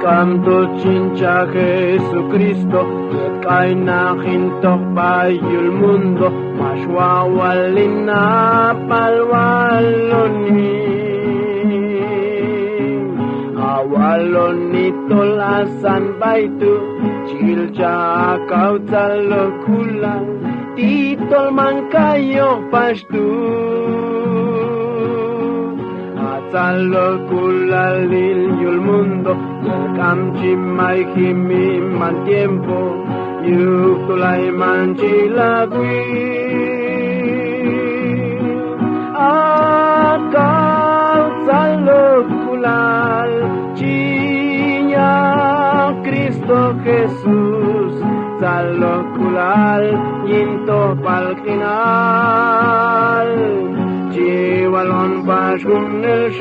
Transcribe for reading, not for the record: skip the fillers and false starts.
Kamto chincha Jesucristo, kay nakintok payul mundo, maswawalin na palwaloni. Awalon nito lasan baitu, chilcha kau talokulan, titol man kayo pastu. Talokulalil yul mundo, kamchi may kimi man tiempo, yutulay man chilagui. Akaw talokulal, chinya Cristo Jesus, talokulal, yinto palkinal. Jiwalon pasyun el